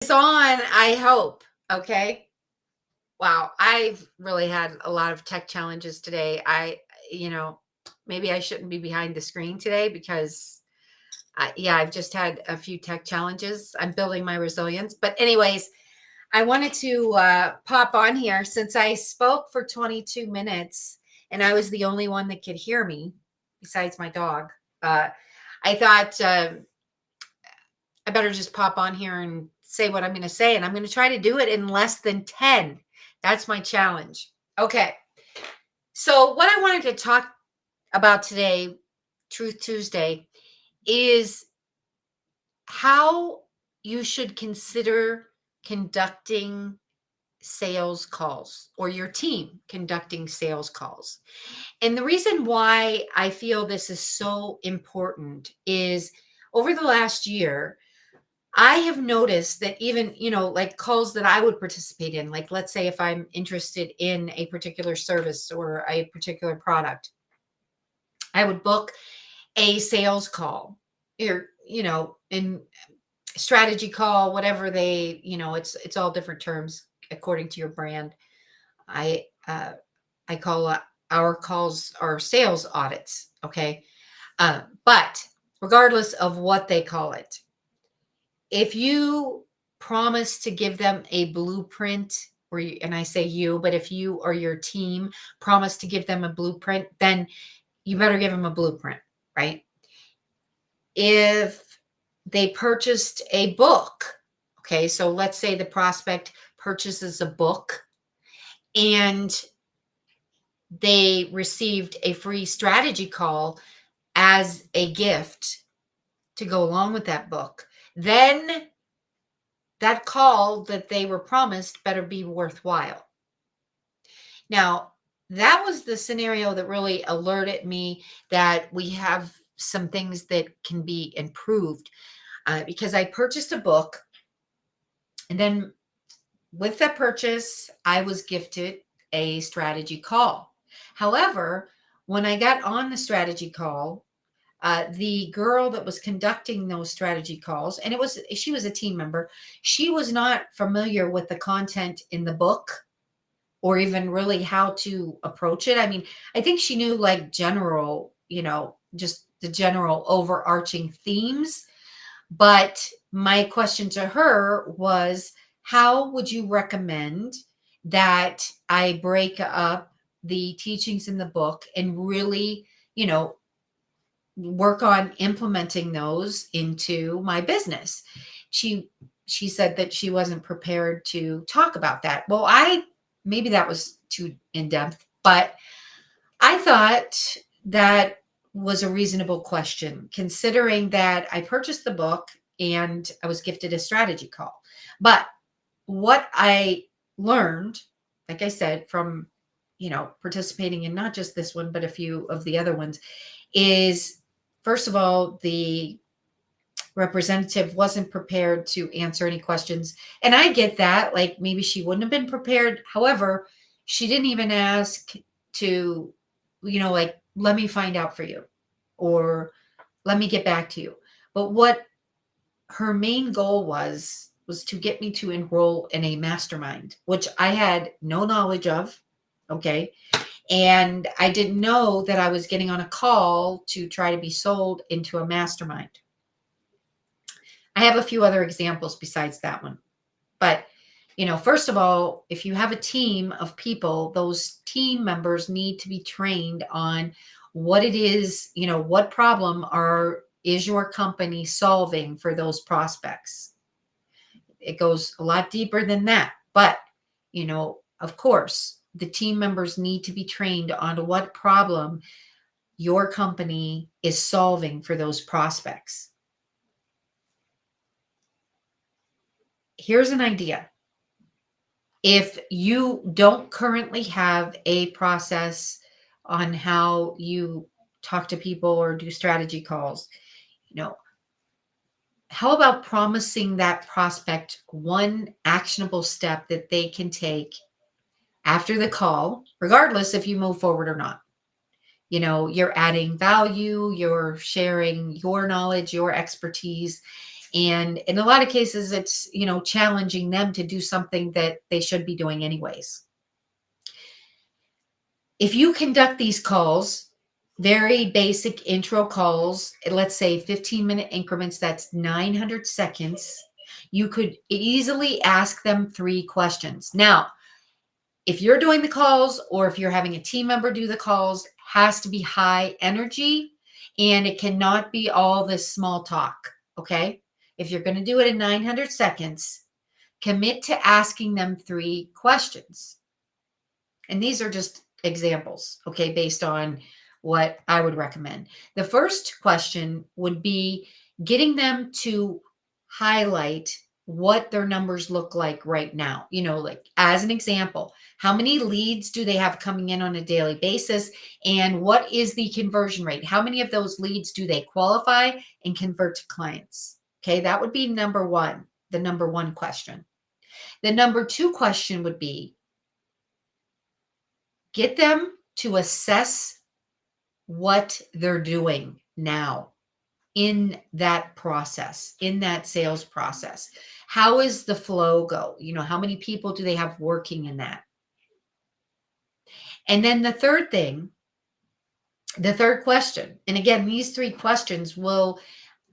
It's on, I hope. Okay. Wow. I've really had a lot of tech challenges today. You know, maybe I shouldn't be behind the screen today because, yeah, I've just had a few tech challenges. I'm building my resilience. But, anyways, I wanted to pop on here since I spoke for 22 minutes and I was the only one that could hear me besides my dog. Uh, I thought I better just pop on here and say what I'm going to say. And I'm going to try to do it in less than 10. That's my challenge. Okay. So, what I wanted to talk about today, Truth Tuesday, is how you should consider conducting sales calls or your team conducting sales calls. And the reason why I feel this is so important is over the last year, I have noticed that even, like calls that I would participate in, like let's say if I'm interested in a particular service or a particular product, I would book a sales call or, in strategy call, whatever it's all different terms according to your brand. I, uh, I call our calls our sales audits. Okay. But regardless of what they call it, if you promise to give them a blueprint, and I say you, but if you or your team promise to give them a blueprint, then you better give them a blueprint, right? If they purchased a book, okay, so let's say the prospect purchases a book and they received a free strategy call as a gift to go along with that book, then that call that they were promised better be worthwhile. Now, that was the scenario that really alerted me that we have some things that can be improved because I purchased a book, and then with that purchase, I was gifted a strategy call. However, when I got on the strategy call, the girl that was conducting those strategy calls, and she was a team member, she was not familiar with the content in the book or even really how to approach it. I mean, I think she knew like general, just the general overarching themes. But my question to her was, how would you recommend that I break up the teachings in the book and really, work on implementing those into my business? She said that she wasn't prepared to talk about that. Well, maybe that was too in depth, but I thought that was a reasonable question considering that I purchased the book and I was gifted a strategy call. But what I learned, like I said, from participating in not just this one but a few of the other ones, is first of all, the representative wasn't prepared to answer any questions. And I get that. Like maybe she wouldn't have been prepared. However, she didn't even ask to, like, let me find out for you or let me get back to you. But what her main goal was to get me to enroll in a mastermind, which I had no knowledge of. Okay. And I didn't know that I was getting on a call to try to be sold into a mastermind. I have a few other examples besides that one. But, first of all, if you have a team of people, those team members need to be trained on what it is, what problem is your company solving for those prospects. It goes a lot deeper than that. But, of course, the team members need to be trained on what problem your company is solving for those prospects. Here's an idea. If you don't currently have a process on how you talk to people or do strategy calls, how about promising that prospect one actionable step that they can take after the call, regardless if you move forward or not? You're adding value, you're sharing your knowledge, your expertise, And in a lot of cases, it's, challenging them to do something that they should be doing anyways. If you conduct these calls, very basic intro calls, let's say 15-minute increments, that's 900 seconds, you could easily ask them 3 questions. Now, if you're doing the calls or if you're having a team member do the calls, has to be high energy and it cannot be all this small talk, okay? If you're going to do it in 900 seconds, commit to asking them 3 questions. And these are just examples, okay, based on what I would recommend. The first question would be getting them to highlight what their numbers look like right now. Like as an example, how many leads do they have coming in on a daily basis? And what is the conversion rate? How many of those leads do they qualify and convert to clients? Okay, that would be the number one question. The number 2 question would be, get them to assess what they're doing now in that process, in that sales process. How is the flow go? How many people do they have working in that? And then the third question, and again, these 3 questions will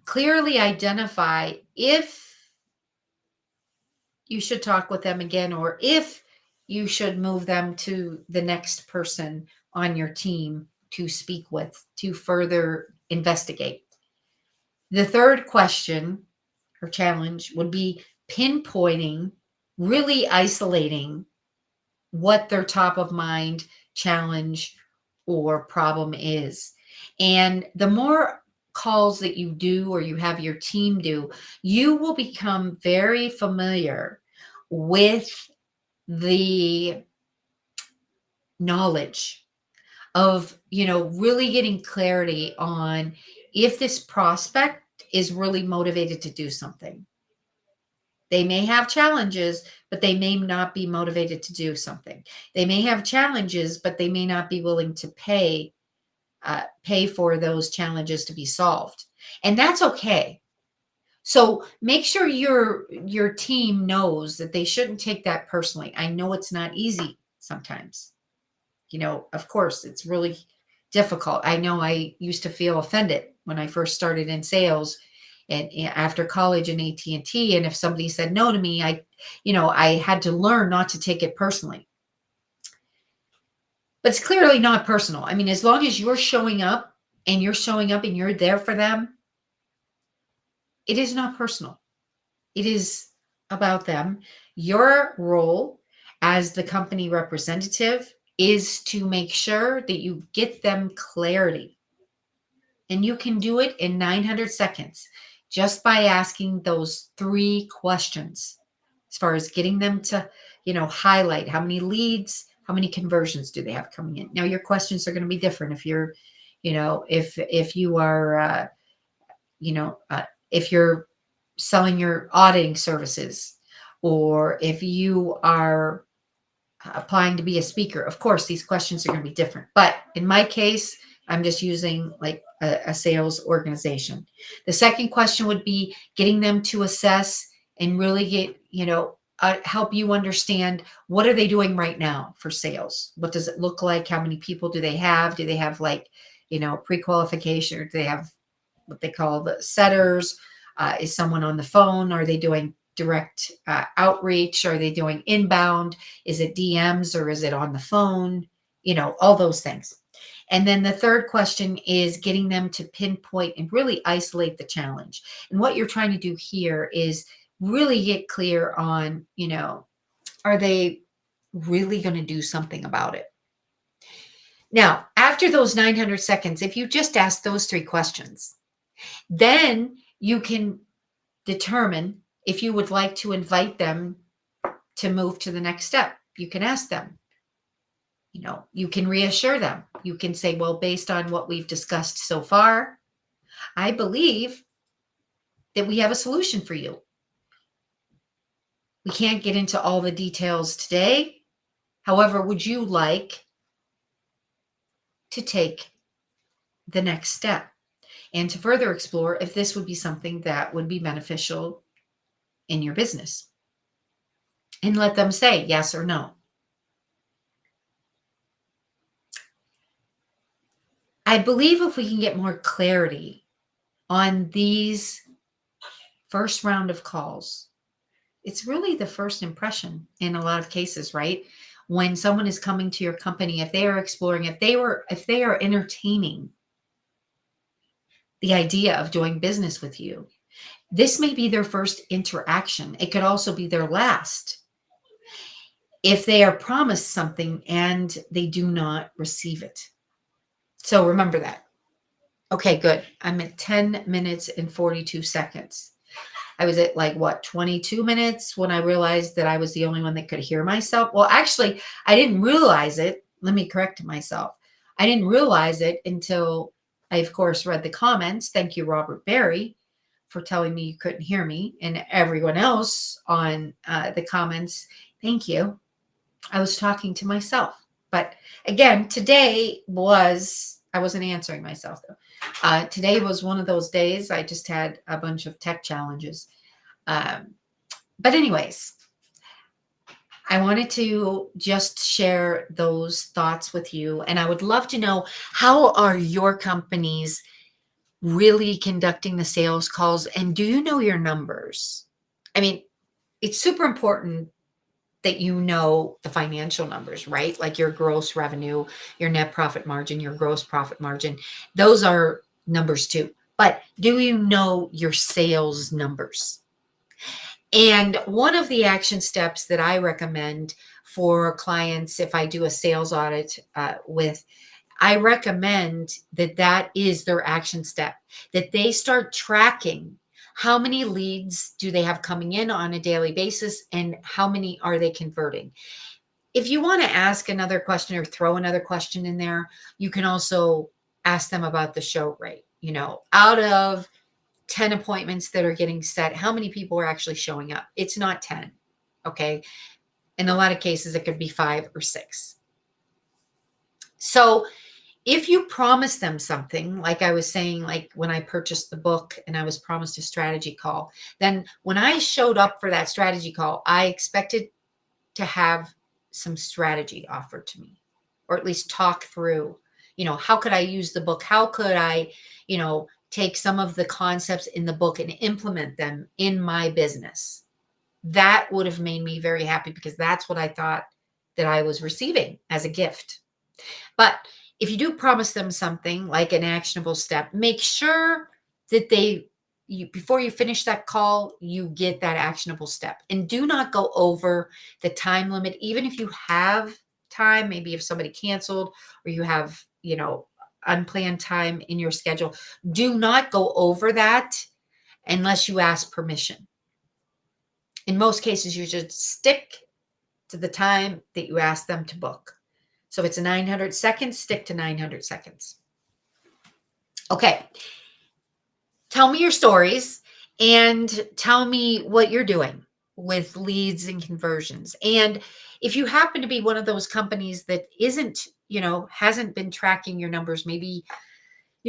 clearly identify if you should talk with them again or if you should move them to the next person on your team to speak with to further investigate. The third question or challenge would be pinpointing, really isolating what their top of mind challenge or problem is. And the more calls that you do or you have your team do, you will become very familiar with the knowledge of, really getting clarity on if this prospect is really motivated to do something. They may have challenges, but they may not be motivated to do something. They may have challenges, but they may not be willing to pay for those challenges to be solved. And that's okay. So make sure your team knows that they shouldn't take that personally. I know it's not easy sometimes. Of course, it's really difficult. I know I used to feel offended when I first started in sales and after college in AT&T. And if somebody said no to me, I had to learn not to take it personally. But it's clearly not personal. I mean, as long as you're showing up and you're there for them, it is not personal. It is about them. Your role as the company representative is to make sure that you get them clarity. And you can do it in 900 seconds just by asking those 3 questions as far as getting them to, highlight how many leads, how many conversions do they have coming in. Now, your questions are going to be different if you're, if you are, if you're selling your auditing services or if you are applying to be a speaker. Of course, these questions are going to be different. But in my case, I'm just using like a sales organization. The second question would be getting them to assess and really get, help you understand what are they doing right now for sales? What does it look like? How many people do they have? Do they have like, pre-qualification, or do they have what they call the setters? Is someone on the phone? Are they doing direct outreach? Are they doing inbound? Is it DMs or is it on the phone? All those things. And then the third question is getting them to pinpoint and really isolate the challenge. And what you're trying to do here is really get clear on, are they really going to do something about it? Now, after those 900 seconds, if you just ask those 3 questions, then you can determine if you would like to invite them to move to the next step. You can ask them, you can reassure them. You can say, well, based on what we've discussed so far, I believe that we have a solution for you. We can't get into all the details today. However, would you like to take the next step? and to further explore if this would be something that would be beneficial in your business. And let them say yes or no. I believe if we can get more clarity on these first round of calls, it's really the first impression in a lot of cases, right? When someone is coming to your company, if they are exploring, if they are entertaining the idea of doing business with you, this may be their first interaction. It could also be their last. If they are promised something and they do not receive it. So remember that. Okay, good. I'm at 10 minutes and 42 seconds. I was at 22 minutes when I realized that I was the only one that could hear myself. Well, actually, I didn't realize it. Let me correct myself. I didn't realize it until I, of course, read the comments. Thank you, Robert Barry, for telling me you couldn't hear me. And everyone else on the comments, thank you. I was talking to myself. But again, I wasn't answering myself though. Today was one of those days. I just had a bunch of tech challenges. But anyways, I wanted to just share those thoughts with you. And I would love to know, how are your companies really conducting the sales calls? And do you know your numbers? I mean, it's super important that you know the financial numbers, right? Like your gross revenue, your net profit margin, your gross profit margin. Those are numbers too. But do you know your sales numbers? And one of the action steps that I recommend for clients, if I do a sales audit I recommend that is their action step, that they start tracking how many leads do they have coming in on a daily basis and how many are they converting. If you want to ask another question or throw another question in there, you can also ask them about the show rate. Out of 10 appointments that are getting set, how many people are actually showing up? It's not 10. Okay. In a lot of cases, it could be 5 or 6. So if you promise them something, like I was saying, like when I purchased the book and I was promised a strategy call, then when I showed up for that strategy call, I expected to have some strategy offered to me, or at least talk through, how could I use the book? How could I, take some of the concepts in the book and implement them in my business? That would have made me very happy, because that's what I thought that I was receiving as a gift. But if you do promise them something like an actionable step, make sure that before you finish that call, you get that actionable step, and do not go over the time limit. Even if you have time, maybe if somebody canceled or you have, unplanned time in your schedule, do not go over that unless you ask permission. In most cases, you should stick to the time that you ask them to book. So if it's a 900 seconds, stick to 900 seconds. Okay. Tell me your stories and tell me what you're doing with leads and conversions. And if you happen to be one of those companies that hasn't been tracking your numbers, maybe,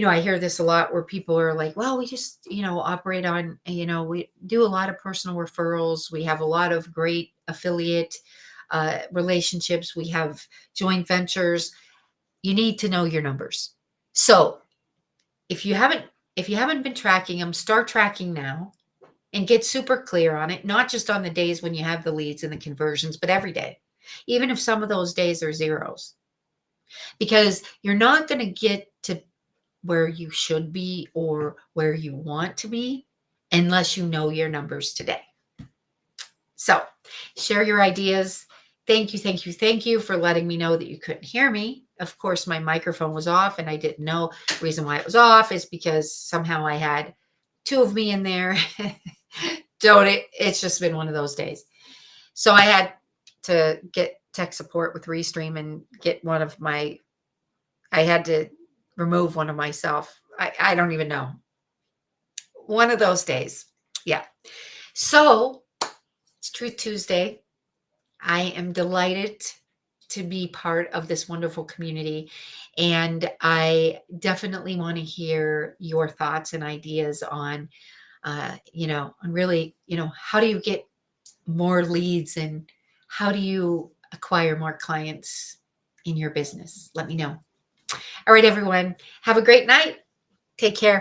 I hear this a lot where people are like, well, we just, operate on, we do a lot of personal referrals. We have a lot of great affiliate relationships. We have joint ventures. You need to know your numbers. So if you haven't been tracking them, start tracking now and get super clear on it, not just on the days when you have the leads and the conversions, but every day, even if some of those days are zeros, because you're not going to get to where you should be or where you want to be unless you know your numbers today. So share your ideas. Thank you, thank you, thank you for letting me know that you couldn't hear me. Of course, my microphone was off and I didn't know. The reason why it was off is because somehow I had 2 of me in there. It's just been one of those days. So I had to get tech support with Restream and get I had to remove one of myself. I don't even know. One of those days. Yeah. So it's Truth Tuesday. I am delighted to be part of this wonderful community. And I definitely want to hear your thoughts and ideas on, on really, how do you get more leads and how do you acquire more clients in your business? Let me know. All right, everyone. Have a great night. Take care.